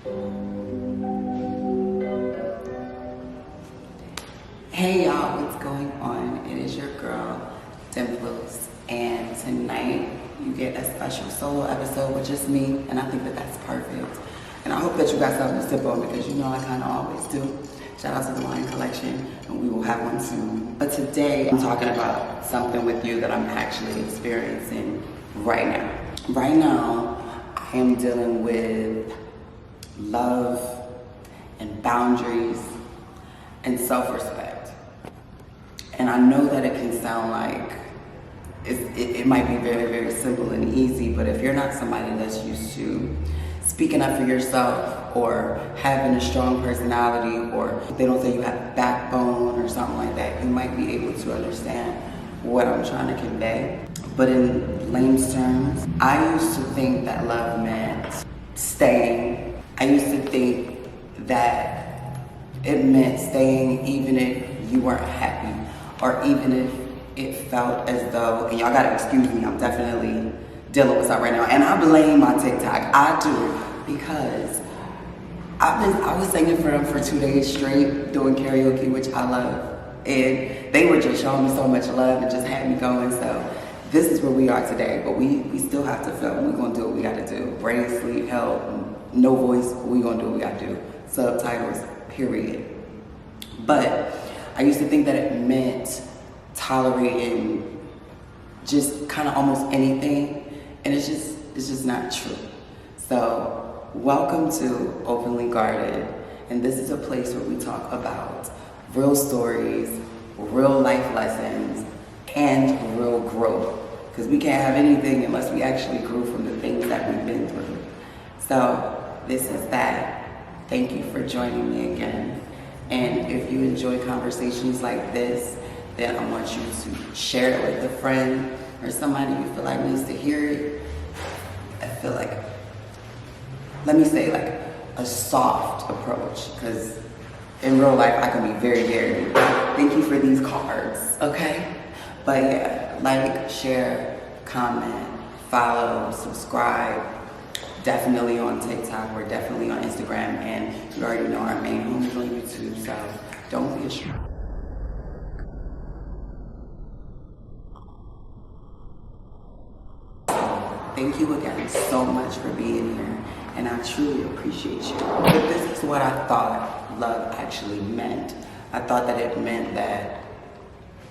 Hey y'all, what's going on? It is your girl, Dimples, and tonight you get a special solo episode with just me, and I think that that's perfect. And I hope that you got something to sip on because you know I kind of always do. Shout out to the wine collection, and we will have one soon. But today I'm talking about something with you that I'm actually experiencing right now. Right now, I am dealing with love and boundaries and self-respect. And I know that it can sound like it might be very, very simple and easy, but if you're not somebody that's used to speaking up for yourself or having a strong personality, or they don't say you have backbone or something like that, you might be able to understand what I'm trying to convey. But in layman's terms, I used to think that love meant staying. I used to think that it meant staying even if you weren't happy, or even if it felt as though, and y'all gotta excuse me, I'm definitely dealing with something right now, and I blame my TikTok. I do, because I was singing for them for 2 days straight, doing karaoke, which I love, and they were just showing me so much love and just had me going. So this is where we are today, but we still have to film. We're gonna do what we gotta do. Brain sleep, help, no voice, we gonna do what we gotta do. Subtitles, period. But I used to think that it meant tolerating just kind of almost anything, and it's just not true. So welcome to Openly Guarded, and this is a place where we talk about real stories, real life lessons, and real growth, because we can't have anything unless we actually grew from the things that we've been through. So this is that. Thank you for joining me again. And if you enjoy conversations like this, then I want you to share it with a friend or somebody you feel like needs to hear it. I feel like, let me say, like a soft approach, because in real life I can be very, very, thank you for these cards, okay? But yeah, like, share, comment, follow, subscribe. Definitely on TikTok, we're definitely on Instagram, and you already know our main home is on YouTube, so don't be ashamed. Thank you again so much for being here, and I truly appreciate you. But this is what I thought love actually meant. I thought that it meant that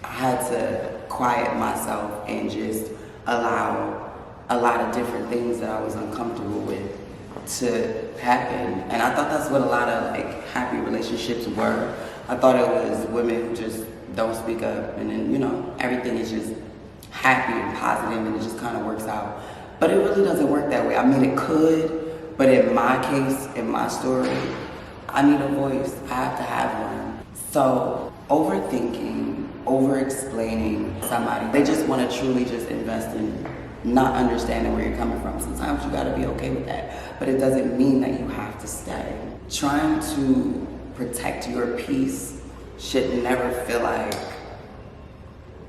I had to quiet myself and just allow a lot of different things that I was uncomfortable with to happen. And I thought that's what a lot of like happy relationships were. I thought it was women who just don't speak up, and then, you know, everything is just happy and positive and it just kind of works out. But it really doesn't work that way. I mean, it could, but in my case, in my story, I need a voice. I have to have one. So overthinking, over-explaining somebody, they just want to truly just invest in not understanding where you're coming from. Sometimes you gotta be okay with that, but it doesn't mean that you have to stay. Trying to protect your peace should never feel like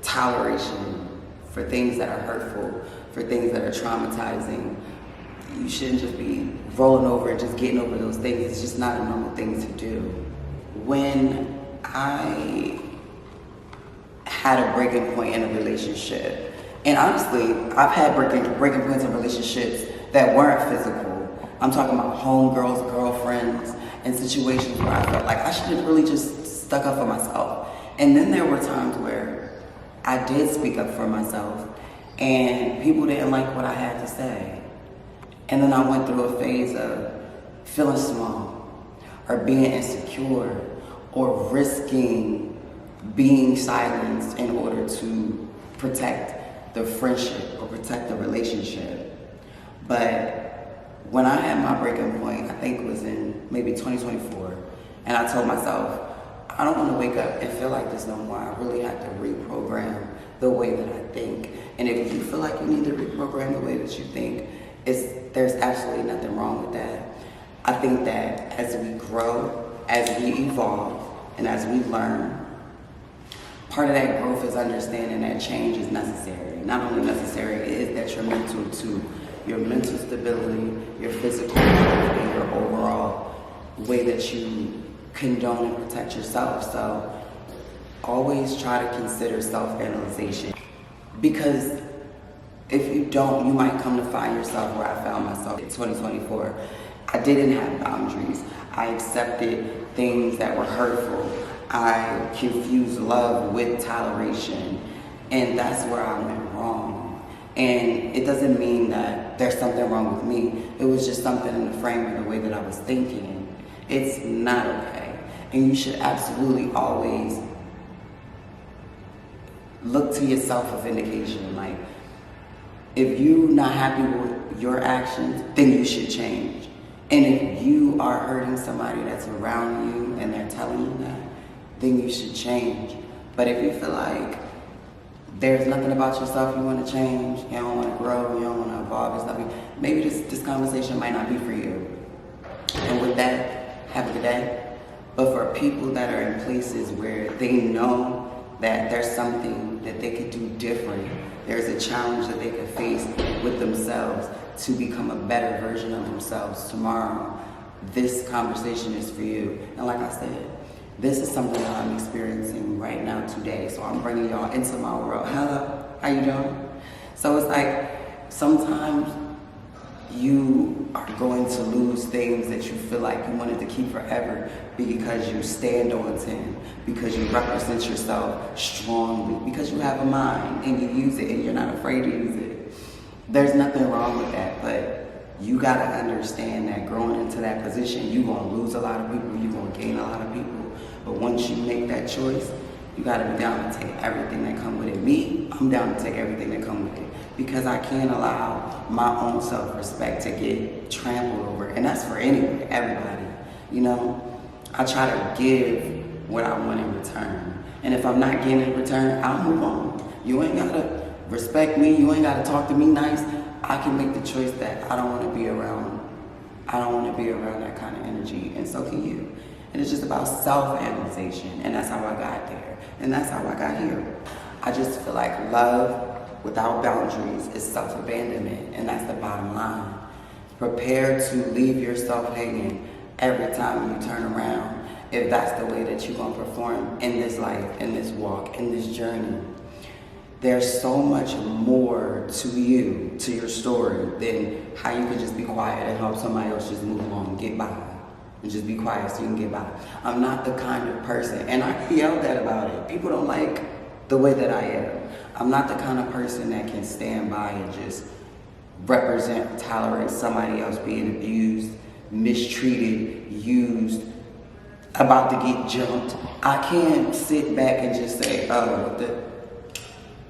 toleration for things that are hurtful, for things that are traumatizing. You shouldn't just be rolling over and just getting over those things. It's just not a normal thing to do. When I had a breaking point in a relationship, and honestly, I've had breaking points in relationships that weren't physical. I'm talking about homegirls, girlfriends, and situations where I felt like I should have really just stuck up for myself. And then there were times where I did speak up for myself, and people didn't like what I had to say. And then I went through a phase of feeling small, or being insecure, or risking being silenced in order to protect the friendship or protect the relationship. But when I had my breaking point, I think it was in maybe 2024, and I told myself, I don't want to wake up and feel like this no more. I really have to reprogram the way that I think. And if you feel like you need to reprogram the way that you think, there's absolutely nothing wrong with that. I think that as we grow, as we evolve, and as we learn, part of that growth is understanding that change is necessary. Not only necessary, it is detrimental to your mental stability, your physical health, and your overall way that you condone and protect yourself. So always try to consider self-analyzation, because if you don't, you might come to find yourself where I found myself in 2024. I didn't have boundaries. I accepted things that were hurtful. I confused love with toleration, and that's where I went wrong. And it doesn't mean that there's something wrong with me. It was just something in the frame of the way that I was thinking. It's not okay. And you should absolutely always look to your self-vindication. Like, if you're not happy with your actions, then you should change. And if you are hurting somebody that's around you and they're telling you that, then you should change. But if you feel like there's nothing about yourself you want to change, you don't want to grow, you don't want to evolve, it's nothing, maybe this conversation might not be for you. And with that, have a good day. But for people that are in places where they know that there's something that they could do different, there's a challenge that they could face with themselves to become a better version of themselves tomorrow, this conversation is for you. And like I said, this is something that I'm experiencing right now today. So I'm bringing y'all into my world. Hello, how you doing? So it's like, sometimes you are going to lose things that you feel like you wanted to keep forever because you stand on 10, because you represent yourself strongly, because you have a mind and you use it and you're not afraid to use it. There's nothing wrong with that, but you gotta understand that growing into that position, you're gonna lose a lot of people, you're gonna gain a lot of people. But once you make that choice, you gotta be down to take everything that comes with it. Me, I'm down to take everything that comes with it, because I can't allow my own self-respect to get trampled over. And that's for anybody, everybody. You know, I try to give what I want in return. And if I'm not getting in return, I'll move on. You ain't gotta respect me, you ain't gotta talk to me nice. I can make the choice that I don't wanna be around. I don't wanna be around that kind of energy, and so can you. And it's just about self-analyzation, and that's how I got there, and that's how I got here. I just feel like love without boundaries is self-abandonment, and that's the bottom line. Prepare to leave yourself hanging every time you turn around, if that's the way that you're gonna perform in this life, in this walk, in this journey. There's so much more to you, to your story, than how you could just be quiet and help somebody else just move along and get by. And just be quiet so you can get by. I'm not the kind of person, and I get yelled at about it. People don't like the way that I am. I'm not the kind of person that can stand by and just represent, tolerate somebody else being abused, mistreated, used, about to get jumped. I can't sit back and just say, oh,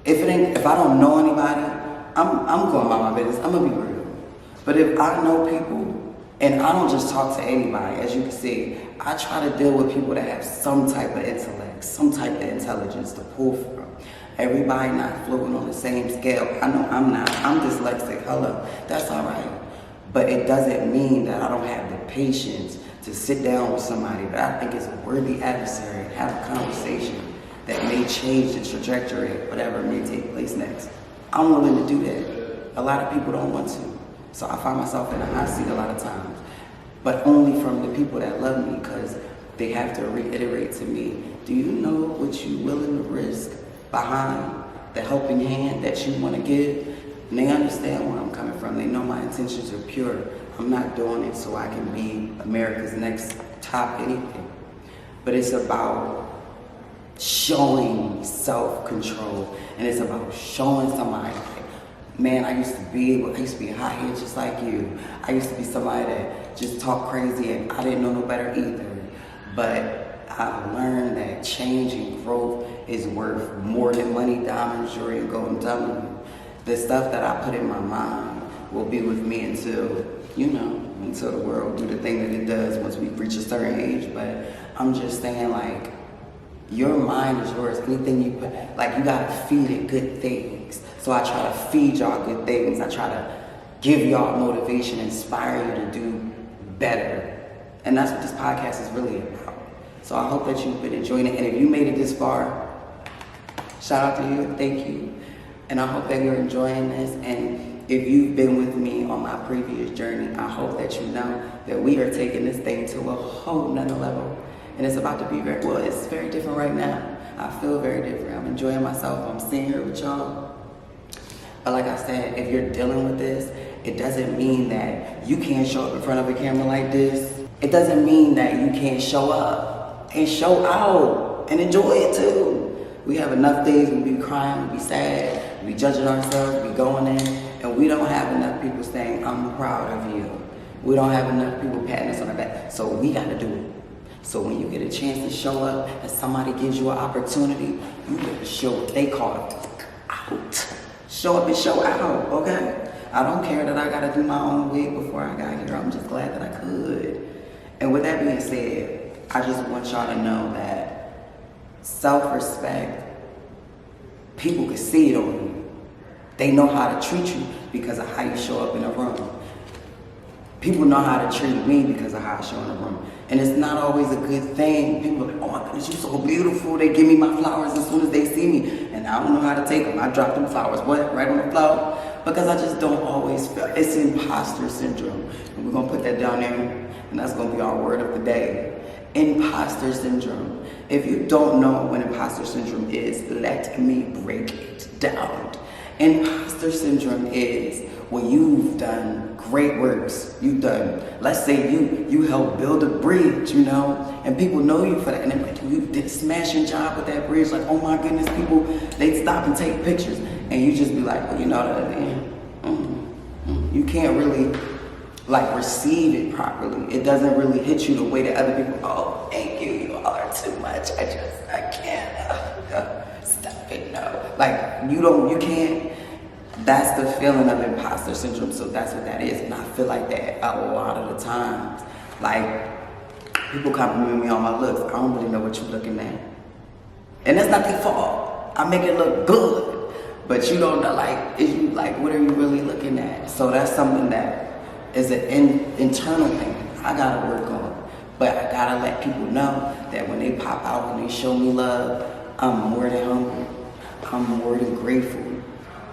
if I don't know anybody, I'm going about my business. I'm gonna be real. But if I know people, and I don't just talk to anybody, as you can see, I try to deal with people that have some type of intellect, some type of intelligence to pull from. Everybody not floating on the same scale. I know I'm not. I'm dyslexic. Hello. That's all right. But it doesn't mean that I don't have the patience to sit down with somebody that I think is a worthy adversary and have a conversation that may change the trajectory of whatever may take place next. I'm willing to do that. A lot of people don't want to. So I find myself in a hot seat a lot of times, but only from the people that love me, because they have to reiterate to me, do you know what you're willing to risk behind the helping hand that you want to give? And they understand where I'm coming from. They know my intentions are pure. I'm not doing it so I can be America's next top anything. But it's about showing self-control, and it's about showing somebody, man, I used to be hot head just like you. I used to be somebody that just talked crazy and I didn't know no better either. But I learned that change and growth is worth more than money, diamonds, jewelry, and gold and diamond. The stuff that I put in my mind will be with me until, until the world do the thing that it does once we reach a certain age. But I'm just saying, like, your mind is yours. Anything you put, like, you gotta feed it good things. So I try to feed y'all good things. I try to give y'all motivation, inspire you to do better. And that's what this podcast is really about. So I hope that you've been enjoying it. And if you made it this far, shout out to you, thank you. And I hope that you're enjoying this. And if you've been with me on my previous journey, I hope that you know that we are taking this thing to a whole nother level. And it's about to be it's very different right now. I feel very different. I'm enjoying myself. I'm sitting here with y'all. But like I said, if you're dealing with this, it doesn't mean that you can't show up in front of a camera like this. It doesn't mean that you can't show up and show out and enjoy it too. We have enough days we be crying, we be sad, we be judging ourselves, we be going in, and we don't have enough people saying, I'm proud of you. We don't have enough people patting us on the back, so we gotta do it. So when you get a chance to show up and somebody gives you an opportunity, you better show what they call out. Show up and show out, okay? I don't care that I gotta do my own wig before I got here. I'm just glad that I could. And with that being said, I just want y'all to know that self-respect, people can see it on you. They know how to treat you because of how you show up in a room. People know how to treat me because of how I show in a room. And it's not always a good thing. People are like, oh my goodness, you're so beautiful. They give me my flowers as soon as they see me. And I don't know how to take them. I drop them flowers, right on the floor? Because I just don't always feel, it's imposter syndrome. And we're gonna put that down there, and that's gonna be our word of the day. Imposter syndrome. If you don't know what imposter syndrome is, let me break it down. Imposter syndrome is when you've done great works. You've done, let's say you helped build a bridge, you know, and people know you for that. And they're like, you did a smashing job with that bridge. Like, oh my goodness, people, they'd stop and take pictures. And you just be like, well, you know, the other end, you can't really like receive it properly. It doesn't really hit you the way that other people, oh, thank you, you all are too much. I can't, stop it, no. Like, you can't, that's the feeling of imposter syndrome, so that's what that is. And I feel like that a lot of the times. Like, people compliment me on my looks. I don't really know what you're looking at. And that's not their fault. I make it look good. But you don't know, like, what are you really looking at? So that's something that is an internal thing I gotta work on. But I gotta let people know that when they pop out and they show me love, I'm more than humble. I'm more than grateful.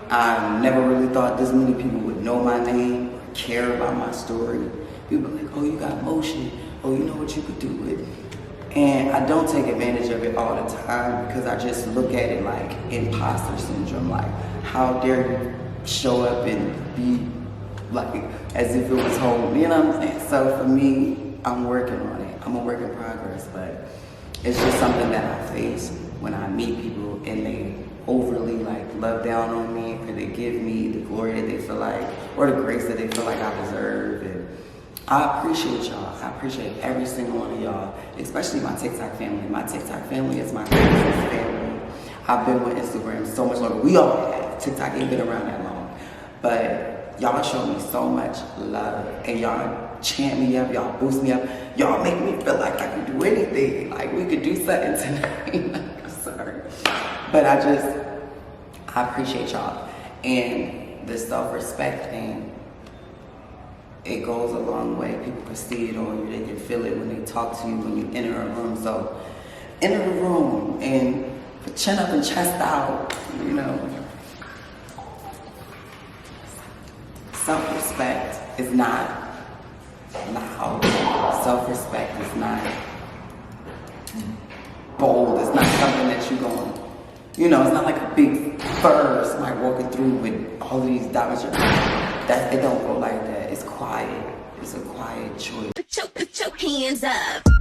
I never really thought this many people would know my name, or care about my story. People are like, oh, you got motion. Oh, you know what you could do with it. And I don't take advantage of it all the time because I just look at it like imposter syndrome. Like, how dare you show up and be like as if it was home, you know what I'm saying? So for me, I'm working on it. I'm a work in progress, but it's just something that I face when I meet people and they overly like love down on me, or they give me the glory that they feel like, or the grace that they feel like I deserve. And I appreciate y'all. I appreciate every single one of y'all, especially my TikTok family. My TikTok family is my closest family. I've been with Instagram so much longer. We all have. TikTok ain't been around that long. But y'all show me so much love, and y'all chant me up, y'all boost me up, y'all make me feel like I can do anything, like we could do something tonight. I'm sorry. But I appreciate y'all. And the self-respect thing, it goes a long way. People can see it on you, they can feel it when they talk to you, when you enter a room. So enter the room and chin up and chest out, you know. Self-respect is not loud. Self-respect is not bold. It's not something that you're going, you know, it's not like a big fur, somebody walking through with all of these diamonds. It don't go like that. It's quiet. It's a quiet choice. Put your hands up.